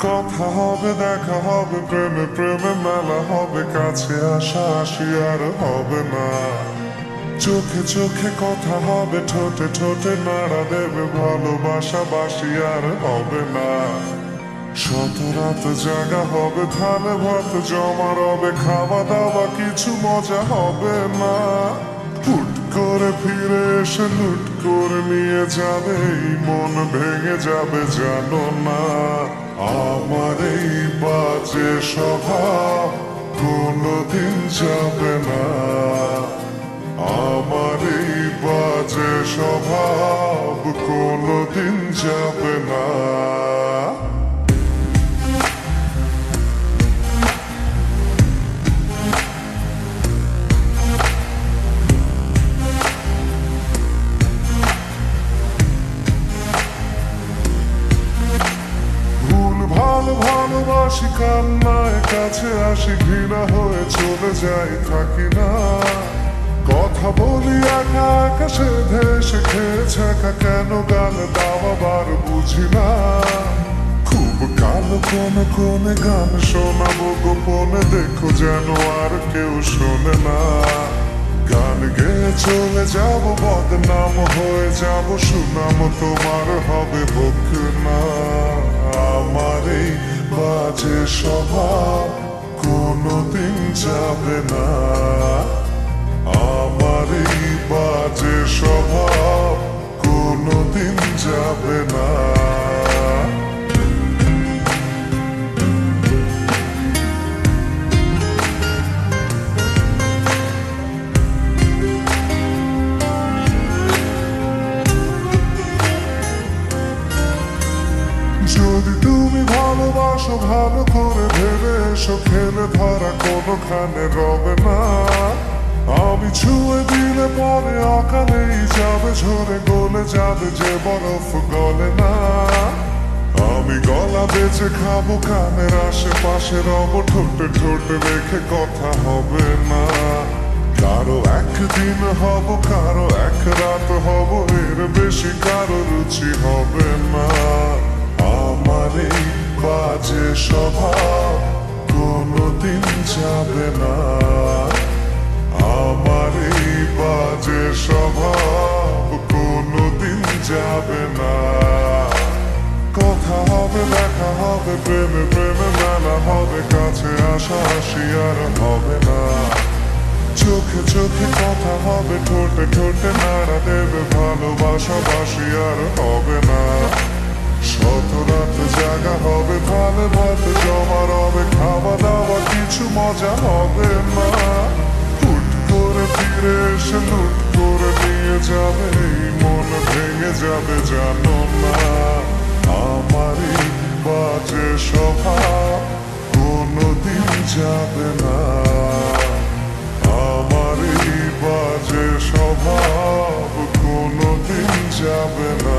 কথা হবে, দেখা হবে, প্রেমে প্রেমে মেলা হবে, কাছে আসা আসি আর হবে না। চোখে চোখে কথা হবে, ঠোঁটে ঠোঁটে নাড়া দেবে, ভালোবাসা বাসি আর হবে না। শত রাত জাগা হবে, ধানে ভাত জমা রবে, খাওয়া দাওয়া কিছু মজা হবে না। হুট করে ফিরে এসে লুট করে নিয়ে যাবে, এই মন ভেঙে যাবে জানো না। আমার এই বাজে স্বভাব কোনোদিন যাবে না। আমার এই বাজে স্বভাব কোনোদিন যাবে না। ভালোবাসি কান্নায় কাছে আসি, ঘৃণা হয়ে চলে যাই থাকি না। কথা বলি একা একা, সে দেশে খেয়েছে একা, কেন গান দাও আবার বুঝি না। খুব কালো কোনে কোনে গান শোনাবো গোপনে, দেখো যেন আর কেউ শোনে না। গান গেয়ে চলে যাব, বদনাম হয়ে যাব, সুনাম তোমার হবে হোক না। আমার এই বাজে স্বভাব কোনোদিন যাবে না। আমার এই বাজে স্বভাব কোনোদিন যাবে না। যদি তুমি ভালোবাসো ভালো করে ভেবে এসো, খেলে ধরা কোনোখানে রবে না। আমি ছুঁয়ে দিলে পরে অকালেই যাবে, ঝরে গলে যাবে যে বরফ গলে না। আমি গলা বেঁচে খাবো, কানের আশেপাশে রব, ঠোঁটে ঠোঁটে রেখে কথা হবে না। কারো একদিন হব, কারো এক রাত হব, এর বেশি কারো রুচি হবে না। আমার এই বাজে স্বভাব কোনোদিন যাবে না। আমার এই বাজে স্বভাব কোনোদিন যাবে না। কথা হবে, দেখা হবে, প্রেমে প্রেমে মেলা হবে, কাছে আসা আসি আর হবে না। চোখে চোখে কথা হবে, ঠোঁটে ঠোঁটে নাড়া দেবে, ভালোবাসা বাসি আর হবে না। শত রাত জাগা হবে, ভালো ভাত জমা রবে, খাওয়া দাওয়া কিছু মজা হবে না। হুট করে ফিরে এসে লুট করে নিয়ে যাবে, এই মন ভেঙে যাবে জানো না। আমার এই বাজে স্বভাব কোনোদিন যাবে না। আমার এই বাজে স্বভাব কোনোদিন যাবে না।